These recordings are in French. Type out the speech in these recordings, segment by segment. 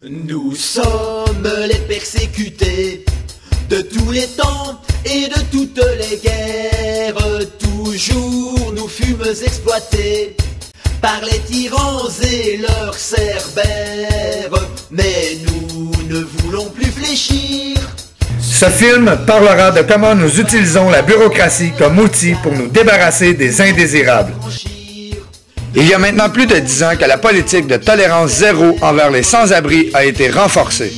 Nous sommes les persécutés de tous les temps et de toutes les guerres. Toujours nous fûmes exploités par les tyrans et leurs cerbères. Mais nous ne voulons plus fléchir. Ce film parlera de comment nous utilisons la bureaucratie comme outil pour nous débarrasser des indésirables. Il y a maintenant plus de 10 ans que la politique de tolérance zéro envers les sans-abri a été renforcée.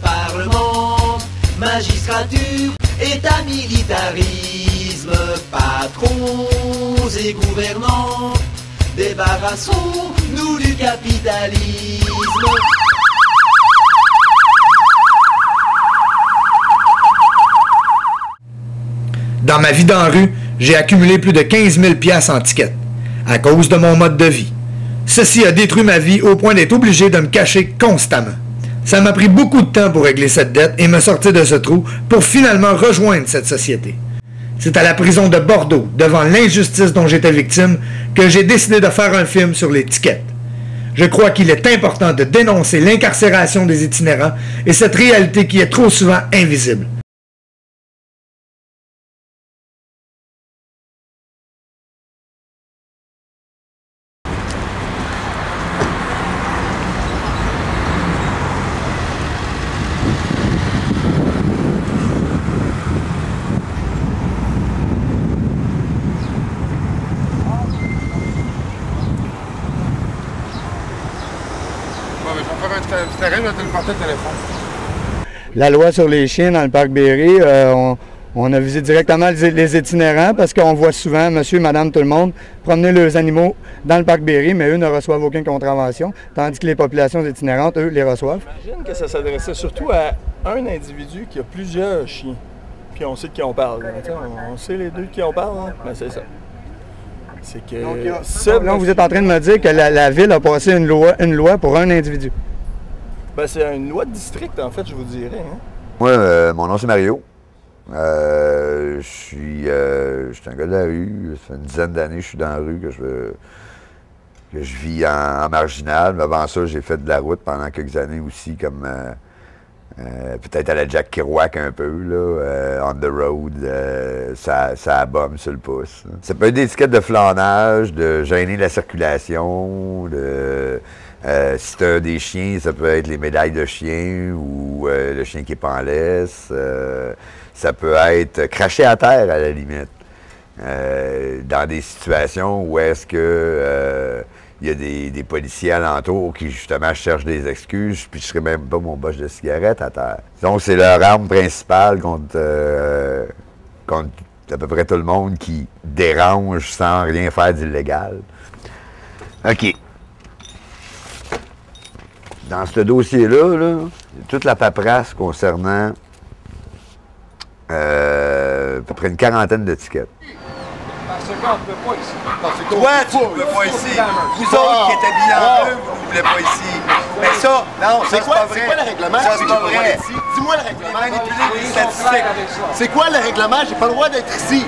Parlement, magistrature, état militarisme, patrons et gouvernants, débarrassons-nous du capitalisme. Dans ma vie dans la rue, j'ai accumulé plus de 15 000 $ en tickets, à cause de mon mode de vie. Ceci a détruit ma vie au point d'être obligé de me cacher constamment. Ça m'a pris beaucoup de temps pour régler cette dette et me sortir de ce trou pour finalement rejoindre cette société. C'est à la prison de Bordeaux, devant l'injustice dont j'étais victime, que j'ai décidé de faire un film sur les tickets. Je crois qu'il est important de dénoncer l'incarcération des itinérants et cette réalité qui est trop souvent invisible. La loi sur les chiens dans le parc Berry, on a visité directement les itinérants parce qu'on voit souvent monsieur, madame, tout le monde promener leurs animaux dans le parc Berry, mais eux ne reçoivent aucune contravention, tandis que les populations itinérantes, eux, les reçoivent. J'imagine que ça s'adressait surtout à un individu qui a plusieurs chiens, puis on sait de qui on parle. On sait les deux de qui on parle, hein? Ben, c'est ça. C'est que... Donc, vous êtes en train de me dire que la ville a passé une loi pour un individu. Ben, c'est une loi de district, en fait, je vous dirais. Hein? Moi, mon nom, c'est Mario. Je suis un gars de la rue. Ça fait une dizaine d'années que je suis dans la rue, que je vis en marginal. Mais avant ça, j'ai fait de la route pendant quelques années aussi, comme peut-être à la Jack Kerouac un peu, là, on the road, ça bombe sur le pouce. Là. Ça peut être des étiquettes de flânage, de gêner la circulation, si tu as des chiens, ça peut être les médailles de chien ou le chien qui n'est pas en laisse. Ça peut être craché à terre, à la limite. Dans des situations où est-ce que il y a des policiers alentour qui, justement, cherchent des excuses, puis je ne serais même pas mon boche de cigarette à terre. Donc, c'est leur arme principale contre à peu près tout le monde qui dérange sans rien faire d'illégal. OK. Dans ce dossier-là, là, toute la paperasse concernant à peu près une quarantaine d'étiquettes. Parce qu'on ne peut pas ici. Toi, tu ne peux pas ici. Vous autres qui êtes habillés en bleu, vous ne voulez pas ici. Mais ça, non, ça, c'est pas vrai. C'est quoi le règlement? Ça, c'est pas vrai. Dis-moi le règlement. Manipuler les statistiques. C'est quoi le règlement? J'ai pas le droit d'être ici.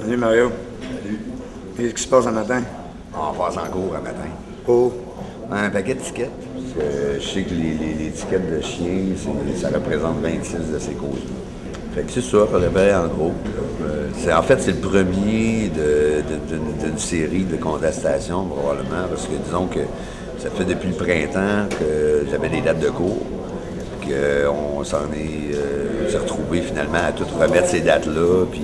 Salut Mario. Salut. Qu'est-ce qui se passe un matin? On passe en cours un matin. Oh. Un paquet d'étiquettes. Parce que je sais que les étiquettes de chiens, ça représente 26 de ces causes-là. Fait que c'est ça, en gros. En fait, c'est le premier d'une série de contestations, probablement, parce que disons que ça fait depuis le printemps que j'avais des dates de cours, qu'on s'en est retrouvé finalement à tout remettre ces dates-là, puis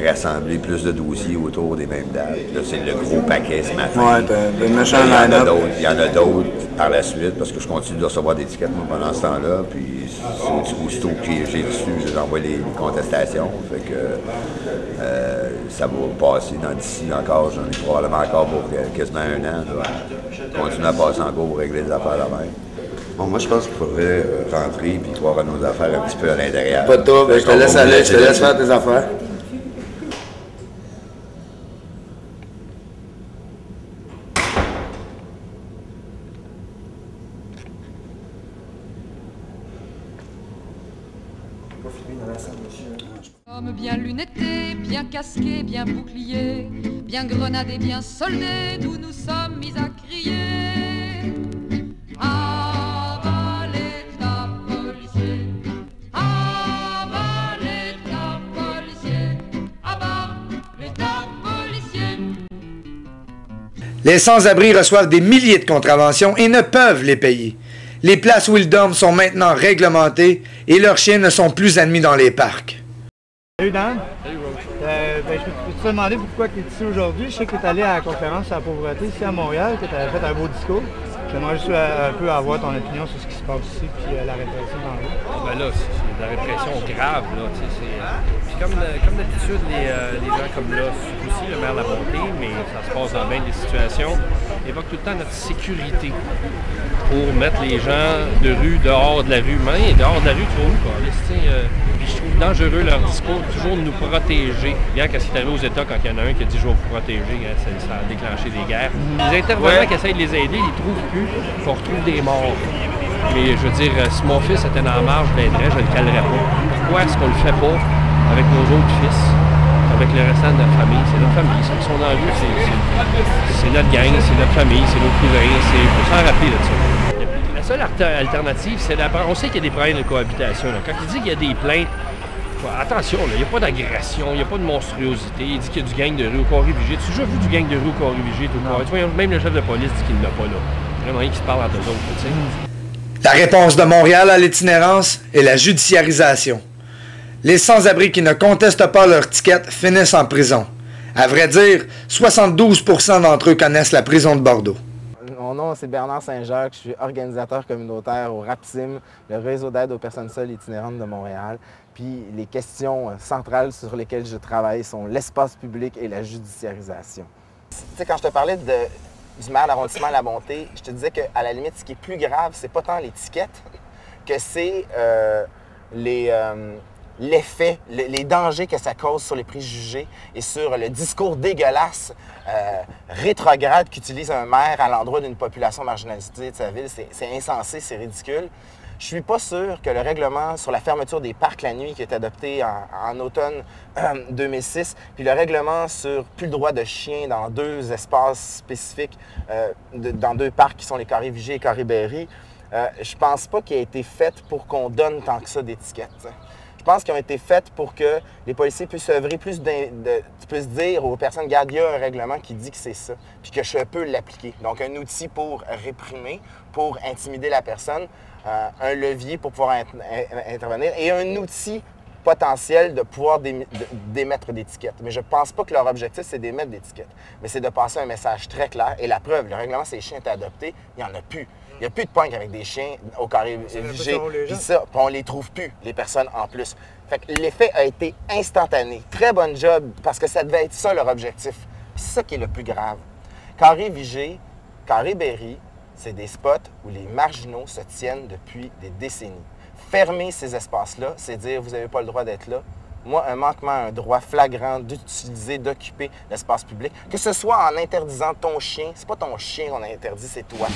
rassembler plus de dossiers autour des mêmes dates. Là, c'est le gros paquet ce matin. Ouais, t'as une méchante line-up. Il y en a d'autres par la suite, parce que je continue de recevoir des étiquettes pendant ce temps-là, puis aussitôt que j'ai reçu, j'envoie les contestations. Fait que ça va passer d'ici encore, j'en ai probablement encore pour quasiment un an. Continuer à passer encore pour régler les affaires là-même. Bon, moi, je pense qu'il faudrait rentrer puis voir nos affaires un petit peu à l'intérieur. Pas de trouble, je te laisse aller, je te laisse faire tes affaires. pas filmer dans la salle, monsieur. Homme bien lunetté, bien casqué, bien bouclier, bien grenadé, bien soldé, d'où nous sommes mis à crier. À bas l'État policier, à bas l'État policier, à bas l'État policier. Les sans-abri reçoivent des milliers de contraventions et ne peuvent les payer. Les places où ils dorment sont maintenant réglementées et leurs chiens ne sont plus admis dans les parcs. Salut Dan. Salut Roach. Je peux te demander pourquoi tu es ici aujourd'hui. Je sais que tu es allé à la conférence sur la pauvreté ici à Montréal, que tu avais fait un beau discours. J'aimerais juste un peu avoir ton opinion sur ce qui se passe ici puis la répression dans le Ben là, c'est de la répression grave. Là, puis comme d'habitude, les gens comme là, aussi le maire de la Bonté, mais ça se passe dans bien des situations, évoquent tout le temps notre sécurité pour mettre les gens de rue dehors de la rue. Mais dehors de la rue, tu vois où, quoi? Puis je trouve dangereux leur discours, toujours de nous protéger. Bien qu'à ce qui est arrivé aux États, quand il y en a un qui a dit « je vais vous protéger », ça a déclenché des guerres. Les intervenants qui essayent de les aider, ils ne trouvent plus, on retrouve des morts. Mais je veux dire, si mon fils était dans la marge, je l'aiderais, je ne le calerais pas. Pourquoi est-ce qu'on ne le fait pas avec nos autres fils, avec le restant de notre famille? C'est notre famille, ceux qui sont dans la rue, c'est notre gang, c'est notre famille, c'est nos cousins, il faut s'en rappeler de ça. La seule alternative, c'est on sait qu'il y a des problèmes de cohabitation. Là. Quand il dit qu'il y a des plaintes, attention, il n'y a pas d'agression, il n'y a pas de monstruosité. Il dit qu'il y a du gang de rue au Corée-Vigée. Tu as déjà vu du gang de rue au Corée-Vigée? Même le chef de police dit qu'il ne l'a pas là. Il y a vraiment rien qui se parle entre eux autres. Tu sais. La réponse de Montréal à l'itinérance est la judiciarisation. Les sans-abri qui ne contestent pas leur ticket finissent en prison. À vrai dire, 72% d'entre eux connaissent la prison de Bordeaux. Mon nom, c'est Bernard Saint-Jacques. Je suis organisateur communautaire au RAPSIM, le réseau d'aide aux personnes seules itinérantes de Montréal. Puis les questions centrales sur lesquelles je travaille sont l'espace public et la judiciarisation. Tu sais, quand je te parlais du maire d'arrondissement La Bonté, je te disais qu'à la limite, ce qui est plus grave, c'est pas tant l'étiquette que c'est l'effet, les dangers que ça cause sur les préjugés et sur le discours dégueulasse, rétrograde qu'utilise un maire à l'endroit d'une population marginalisée de sa ville. C'est insensé, c'est ridicule. Je ne suis pas sûr que le règlement sur la fermeture des parcs la nuit qui est adopté en automne 2006, puis le règlement sur plus le droit de chien dans 2 espaces spécifiques, dans 2 parcs qui sont les Corée-Vigée et Corée-Berry, je pense pas qu'il ait été fait pour qu'on donne tant que ça d'étiquettes. Je pense qu'ils ont été faites pour que les policiers puissent œuvrer plus tu peux dire aux personnes, regarde, il y a un règlement qui dit que c'est ça, puis que je peux l'appliquer. Donc, un outil pour réprimer, pour intimider la personne, un levier pour pouvoir intervenir et un outil potentiel de pouvoir d'émettre d'étiquettes. Mais je ne pense pas que leur objectif, c'est d'émettre d'étiquettes, mais c'est de passer un message très clair. Et la preuve, le règlement, ces chiens étaient adoptés, il n'y en a plus. Il n'y a plus de points avec des chiens au Corée-Vigée, puis ça, puis on ne les trouve plus, les personnes en plus. Fait que l'effet a été instantané. Très bon job, parce que ça devait être ça leur objectif. Puis c'est ça qui est le plus grave. Corée-Vigée, Corée-Berry, c'est des spots où les marginaux se tiennent depuis des décennies. Fermer ces espaces-là, c'est dire vous n'avez pas le droit d'être là. Moi, un manquement à un droit flagrant d'utiliser, d'occuper l'espace public, que ce soit en interdisant ton chien, c'est pas ton chien qu'on a interdit, c'est toi.